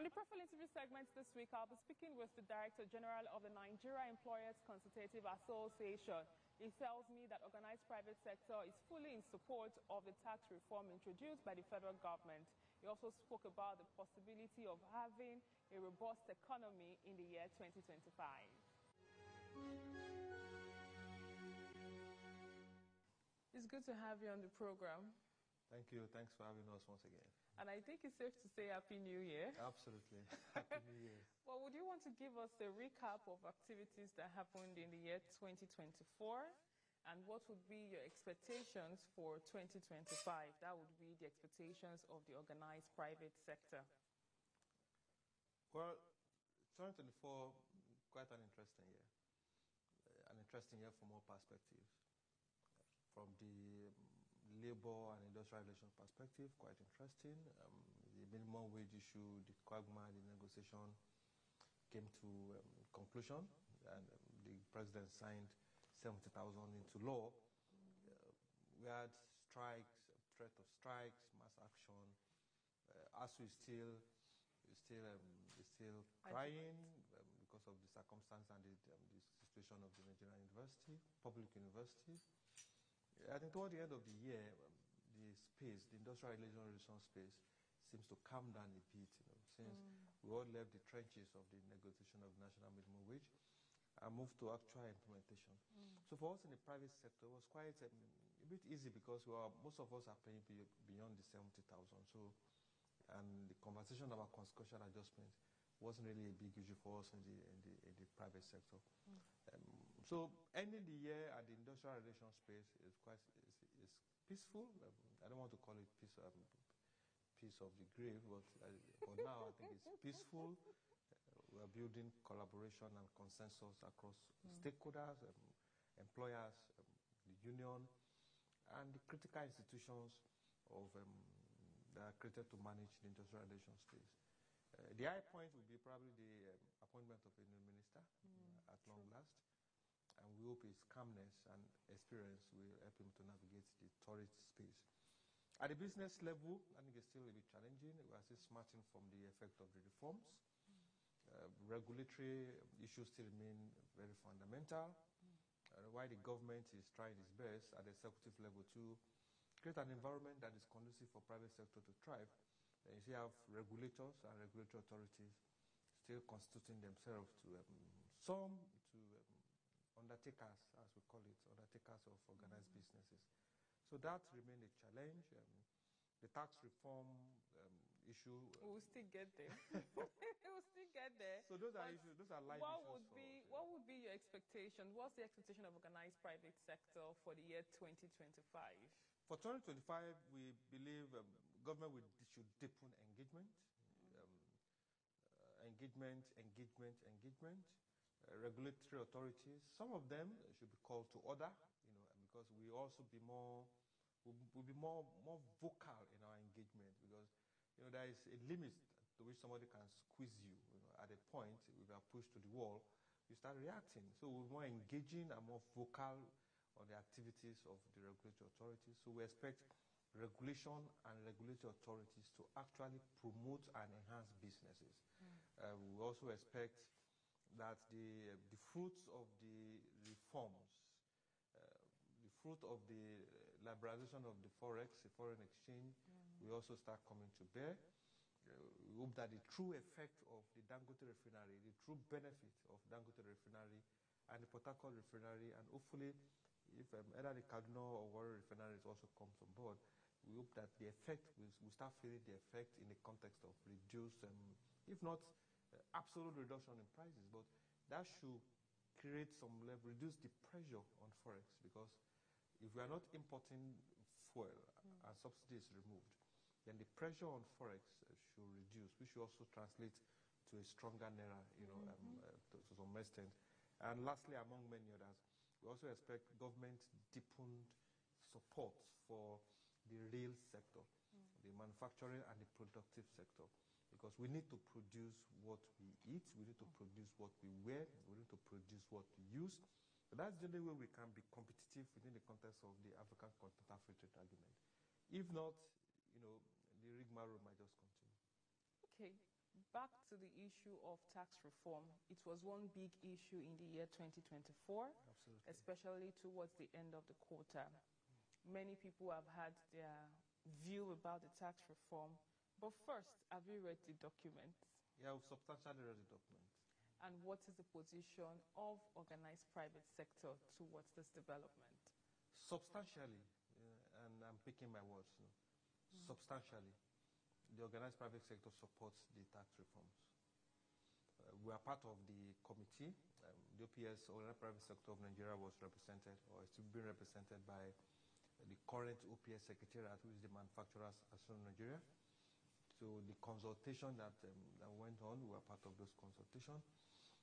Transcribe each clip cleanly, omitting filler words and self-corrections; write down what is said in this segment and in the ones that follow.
On the profile interview segment this week, I'll be speaking with the Director General of the Nigeria Employers Consultative Association. He tells me that organized private sector is fully in support of the tax reform introduced by the federal government. He also spoke about the possibility of having a robust economy in the year 2025. It's good to have you on the program. Thank you. Thanks for having us once again. And I think it's safe to say Happy New Year. Absolutely. Happy New Year. Well, would you want to give us a recap of activities that happened in the year 2024? And what would be your expectations for 2025? That would be the expectations of the organized private sector. Well, 2024, quite an interesting year. An interesting year from all perspectives. From the labor and industrial relations perspective, quite interesting. The minimum wage issue, the quagmire, the negotiation came to conclusion, and the president signed 70,000 into law. We had strikes, threat of strikes, mass action. As we still crying because of the circumstance and the situation of the Nigerian university, public university. I think toward the end of the year, the industrial relations space seems to calm down a bit, since we all left the trenches of the negotiation of national minimum wage and moved to actual implementation. So for us in the private sector, it was quite a bit easy because most of us are paying beyond the 70,000. So, and the conversation about consequential adjustment wasn't really a big issue for us in the private sector. So ending the year at the industrial relations space is peaceful. I don't want to call it peace of the grave, but for now I think it's peaceful. We are building collaboration and consensus across stakeholders, employers, the union, and the critical institutions that are created to manage the industrial relations space. The high point will be probably the appointment of a new minister at long last. And we hope his calmness and experience will help him to navigate the torrid space. At the business level, I think it's still a bit challenging. We are still smarting from the effect of the reforms. Regulatory issues still remain very fundamental. While the government is trying its best at the executive level to create an environment that is conducive for private sector to thrive, you see, have regulators and regulatory authorities still constituting themselves to undertakers, as we call it, undertakers of organized businesses. So that remains a challenge. The tax reform issue. We'll still get there. We'll still get there. So those are issues. Those are live issues. What would be your expectation? What's the expectation of organized private sector for the year 2025? For 2025, we believe government should deepen engagement. Engagement. Regulatory authorities, some of them should be called to order, because we also will be more vocal in our engagement, because there is a limit to which somebody can squeeze you. At a point, if you are pushed to the wall, you start reacting. So we're more engaging and more vocal on the activities of the regulatory authorities. So we expect regulation and regulatory authorities to actually promote and enhance businesses. We also expect that the fruits of the reforms, the fruit of the liberalization of the forex, the foreign exchange, will also start coming to bear. We hope that the true effect of the Dangote refinery, the true benefit of Dangote refinery and the Port Harcourt refinery, and hopefully if either the Kaduna or Warri refineries also comes on board, we hope that the effect, we'll start feeling the effect in the context of reduced, if not absolute reduction in prices, but that should create some level, reduce the pressure on forex, because if we are not importing fuel and subsidy is removed, then the pressure on forex should reduce, which should also translate to a stronger naira, to some extent. And lastly, among many others, we also expect government deepened support for the real sector, the manufacturing and the productive sector, because we need to produce what we eat, we need to produce what we wear, we need to produce what we use. But that's the only way we can be competitive within the context of the African Continental Free Trade Agreement. If not, the rigmarole might just continue. Okay. Back to the issue of tax reform. It was one big issue in the year 2024, Absolutely. especially towards the end of the quarter. Many people have had their view about the tax reform. But first, have you read the document? Yeah, we've substantially read the document. And what is the position of organized private sector towards this development? Substantially, and I'm picking my words, substantially, the organized private sector supports the tax reforms. We are part of the committee. The OPS, Organized Private Sector of Nigeria, was represented, or is still being represented by the current OPS Secretariat, who is the Manufacturers Association of Nigeria. So the consultation that went on, we were part of those consultations.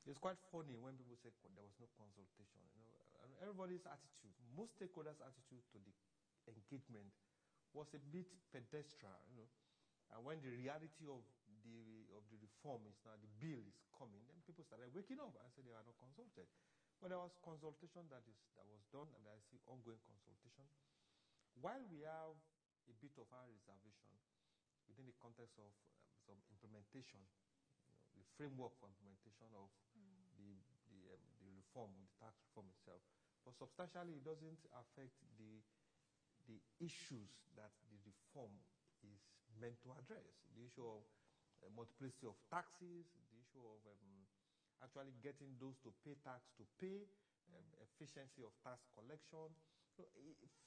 It's quite funny when people say there was no consultation. Everybody's attitude, most stakeholders' attitude to the engagement was a bit pedestrian. And when the reality of the reform is now, the bill is coming, then people started waking up and said they were not consulted. But there was consultation that was done, and I see ongoing consultation. While we have a bit of our reservation within the context of some implementation, the framework for implementation of the reform, the tax reform itself, but substantially it doesn't affect the issues that the reform is meant to address. The issue of multiplicity of taxes, the issue of actually getting those to pay tax to pay, efficiency of tax collection. So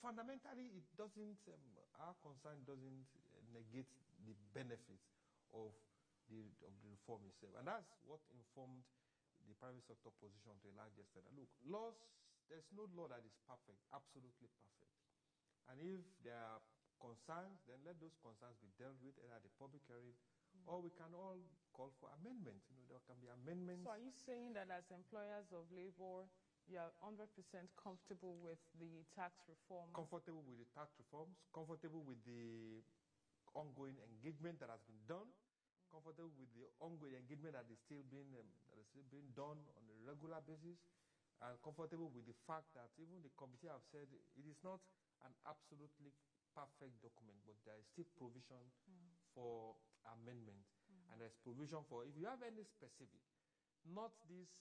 fundamentally, it doesn't, our concern doesn't negate the benefits of the reform itself. And that's what informed the private sector position to a large extent. Look, laws, there's no law that is perfect, absolutely perfect. And if there are concerns, then let those concerns be dealt with either at the public hearing, or we can all call for amendments. There can be amendments. So are you saying that as employers of labor, you are 100% comfortable with the tax reform? Comfortable with the tax reforms, comfortable with the ongoing engagement that has been done, comfortable with the ongoing engagement that is still being done on a regular basis, and comfortable with the fact that even the committee have said it is not an absolutely perfect document, but there is still provision for amendment. And there's provision for, if you have any specific, not this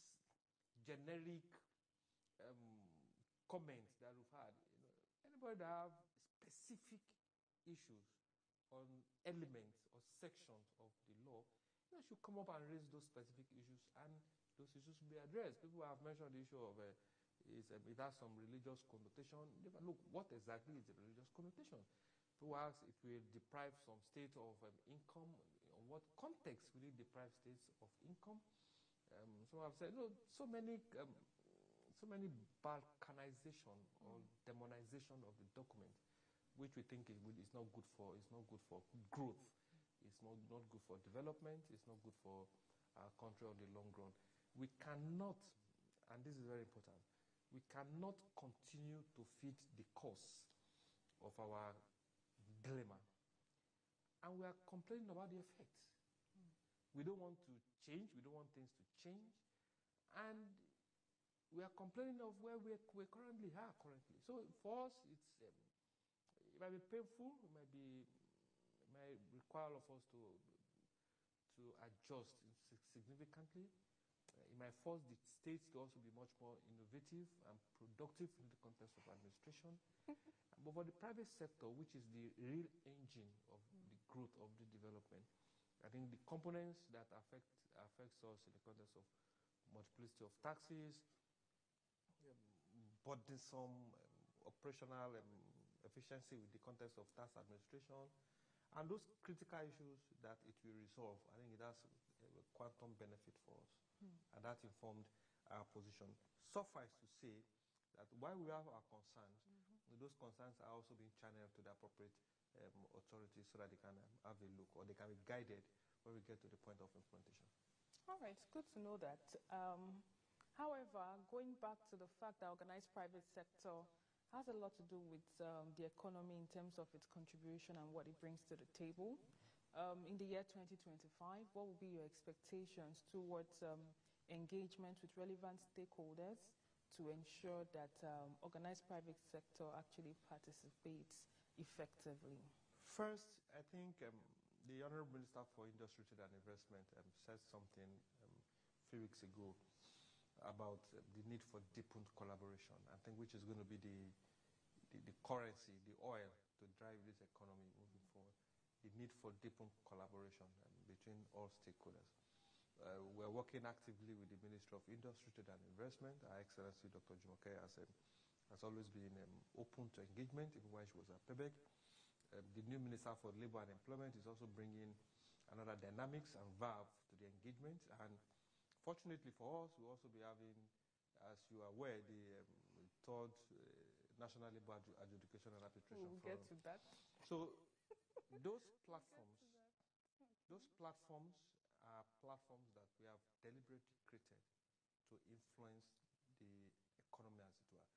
generic comments that we've had, anybody that have specific issues on elements or sections of the law, should come up and raise those specific issues, and those issues will be addressed. People have mentioned the issue of it has some religious connotation. Look, what exactly is the religious connotation? People ask if we deprive some state of income. In what context will it deprive states of income? So I've said, so many balkanization or demonization of the document, which we think is not good for. It's not good for growth. It's not good for development. It's not good for our country on the long run. We cannot, and this is very important, we cannot continue to feed the cause of our dilemma. And we are complaining about the effects. We don't want to change. We don't want things to change. And we are complaining of where we currently are currently. So for us, it might be painful. It might require all of us to adjust significantly. It might force the states to also be much more innovative and productive in the context of administration. But for the private sector, which is the real engine of the growth of the development, I think the components that affects us in the context of multiplicity of taxes, burdensome operational efficiency with the context of tax administration, and those critical issues that it will resolve, I think it has a quantum benefit for us. And that informed our position. Suffice to say that while we have our concerns, those concerns are also being channeled to the appropriate authorities so that they can have a look, or they can be guided when we get to the point of implementation. All right, good to know that. However, going back to the fact that organized private sector has a lot to do with the economy in terms of its contribution and what it brings to the table. In the year 2025, what will be your expectations towards engagement with relevant stakeholders to ensure that organized private sector actually participates effectively? First, I think The Honorable Minister for Industry, Trade and Investment said something a few weeks ago about the need for deepened collaboration, I think, which is going to be the currency, the oil to drive this economy moving forward. The need for deepened collaboration between all stakeholders. We're working actively with the Ministry of Industry, Trade and Investment. Our Excellency Dr. Jumoke has always been open to engagement, even when she was at PEBEC. The new Minister for Labor and Employment is also bringing another dynamics and verve to the engagement. And fortunately for us, we'll also be having, as you are aware, the third National Labor Adjudication and Arbitration We'll Forum. get to that. So those platforms are platforms that we have deliberately created to influence the economy, as it were.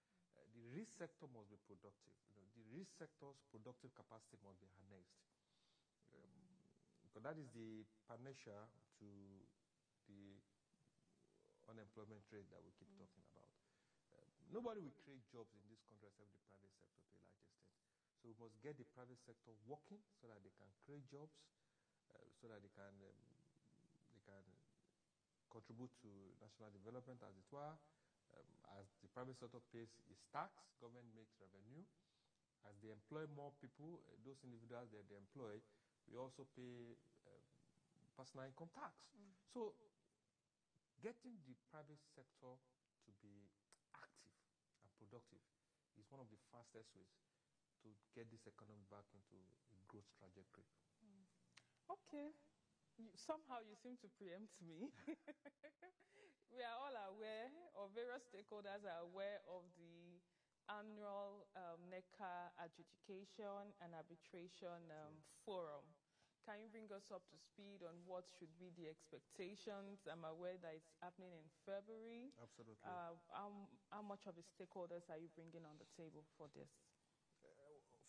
The risk sector must be productive. The risk sector's productive capacity must be harnessed. Because that is the panacea to the unemployment rate that we keep talking about. Nobody will create jobs in this country except the private sector to a large extent. So we must get the private sector working so that they can create jobs, so that they can contribute to national development, as it were. As the private sector pays its tax, government makes revenue. As they employ more people, those individuals that they employ, we also pay personal income tax. So getting the private sector to be active and productive is one of the fastest ways to get this economy back into a growth trajectory. Okay. Somehow you seem to preempt me. We are all aware, or various stakeholders are aware of the annual NECA adjudication and arbitration forum. Can you bring us up to speed on what should be the expectations? I'm aware that it's happening in February. Absolutely. How much of the stakeholders are you bringing on the table for this?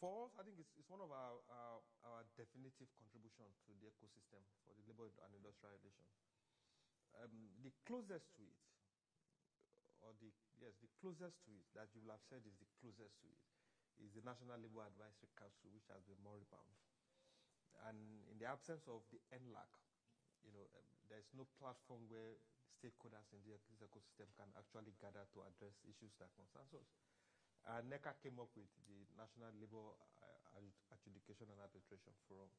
For us, I think it's one of our definitive contribution to the ecosystem for the labor and industrial relations. The closest to it, the closest to it that you will have said is the closest to it, is the National Labor Advisory Council, which has been moribund. And in the absence of the NLAC, there's no platform where stakeholders in this ecosystem can actually gather to address issues that concern us. NECA came up with the National Labor Adjudication and Arbitration Forum.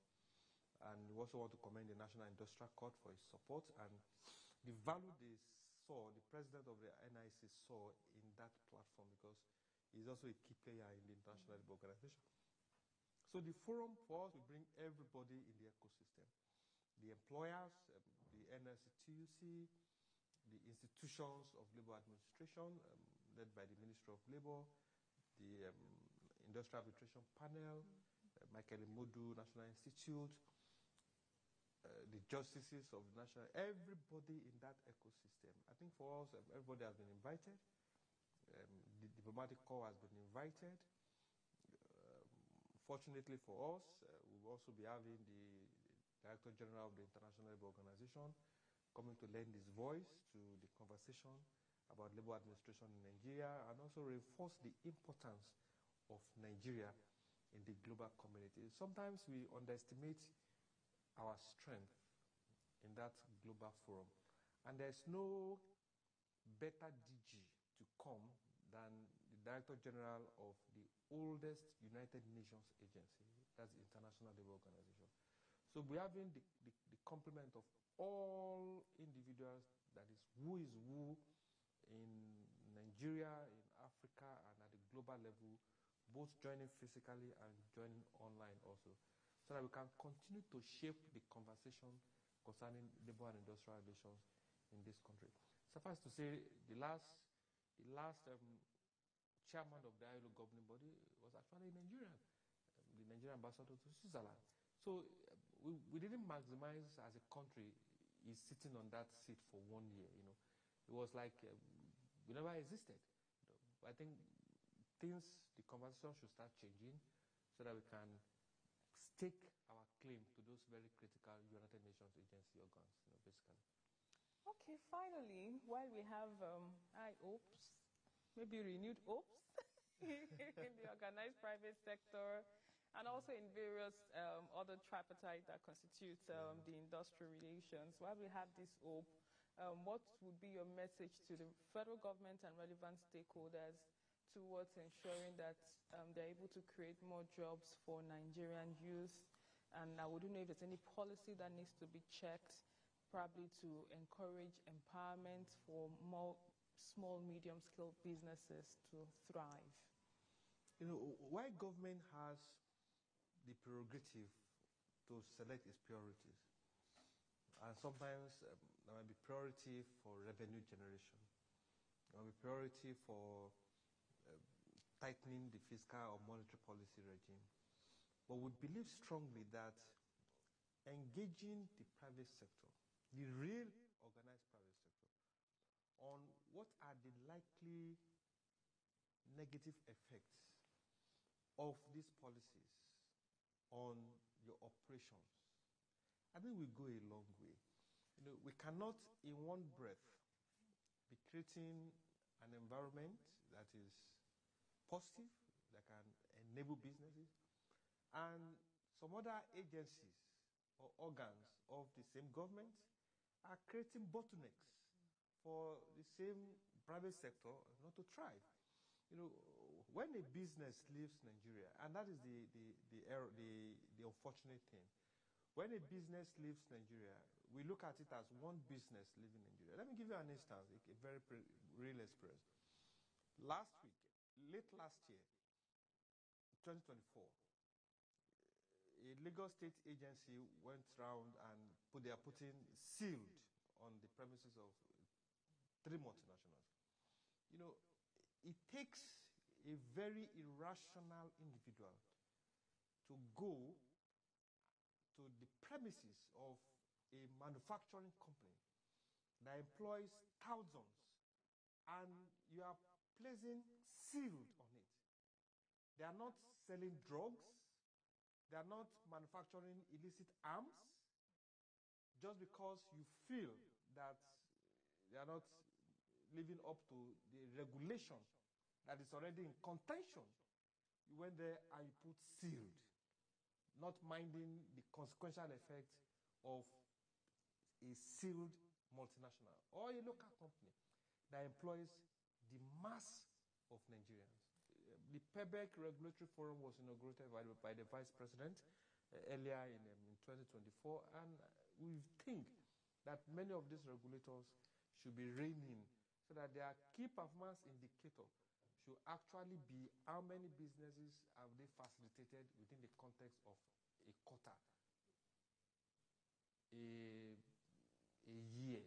And we also want to commend the National Industrial Court for its support and the value they saw, the president of the NIC saw in that platform, because he's also a key player in the International Labor Organization. So the forum for us will bring everybody in the ecosystem. The employers, the NSCTUC, the institutions of labor administration, led by the Ministry of Labor, the Industrial Arbitration Panel, Michael Imodu National Institute, the justices of the national, everybody in that ecosystem. I think for us, everybody has been invited. The diplomatic corps has been invited. Fortunately for us, we will also be having the Director General of the International Labor Organization coming to lend his voice to the conversation about labor administration in Nigeria, and also reinforce the importance of Nigeria in the global community. Sometimes we underestimate our strength in that global forum. And there's no better DG to come than the Director General of the oldest United Nations agency, that's the International Labor Organization. So we're having the complement of all individuals, that is who in Nigeria, in Africa, and at the global level, both joining physically and joining online also, so that we can continue to shape the conversation concerning labor and industrial relations in this country. Suffice to say, the last chairman of the ILO governing body was actually Nigerian, the Nigerian ambassador to Switzerland. So we didn't maximize as a country is sitting on that seat for 1 year. It was like we never existed. I think the conversation should start changing so that we can stake our claim to those very critical United Nations agency organs, basically. Okay, finally, while we have high hopes, maybe renewed hopes in the organized private sector and also in various other tripartite that constitute the industrial relations. While we have this hope, what would be your message to the federal government and relevant stakeholders towards ensuring that they're able to create more jobs for Nigerian youth? And I wouldn't know if there's any policy that needs to be checked, probably to encourage empowerment for more small, medium-scale businesses to thrive. You know, why government has the prerogative to select its priorities, and sometimes there might be priority for revenue generation, there might be priority for tightening the fiscal or monetary policy regime. But we believe strongly that engaging the private sector, the real organized private sector, on what are the likely negative effects of these policies on your operations, I think we go a long way. You know, we cannot in one breath be creating an environment that is positive, that can enable businesses, and some other agencies or organs of the same government are creating bottlenecks for the same private sector not to thrive. You know, when a business leaves Nigeria, and that is the unfortunate thing, when a business leaves Nigeria, we look at it as one business leaving Nigeria. Let me give you an instance, a very real experience. Last week, late last year, 2024, a Lagos State agency went around and they are putting sealed on the premises of 3 multinationals. You know, it takes a very irrational individual to go to the premises of a manufacturing company that employs thousands, and you are placing sealed on it. They are not selling drugs. They are not manufacturing illicit arms just because you feel that they are not living up to the regulation that is already in contention. You went there and you put sealed, not minding the consequential effect of a sealed multinational or a local company that employs the mass of Nigerians. The PEBEC Regulatory Forum was inaugurated by the Vice President earlier in 2024, and we think that many of these regulators should be reining so that their key performance indicator should actually be how many businesses have they facilitated within the context of a quarter, a year.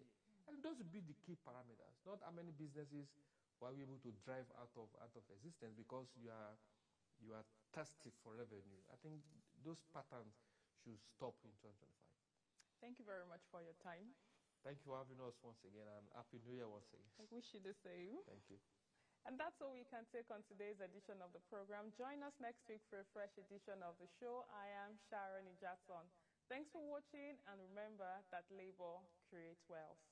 And those would be the key parameters, not how many businesses were we able to drive out of existence because you are thirsty for revenue. I think those patterns should stop in 2025. Thank you very much for your time. Thank you for having us once again, and Happy New Year once again. I wish you the same. Thank you. And that's all we can take on today's edition of the program. Join us next week for a fresh edition of the show. I am Sharon Ijasan. Thanks for watching, and remember that labor creates wealth.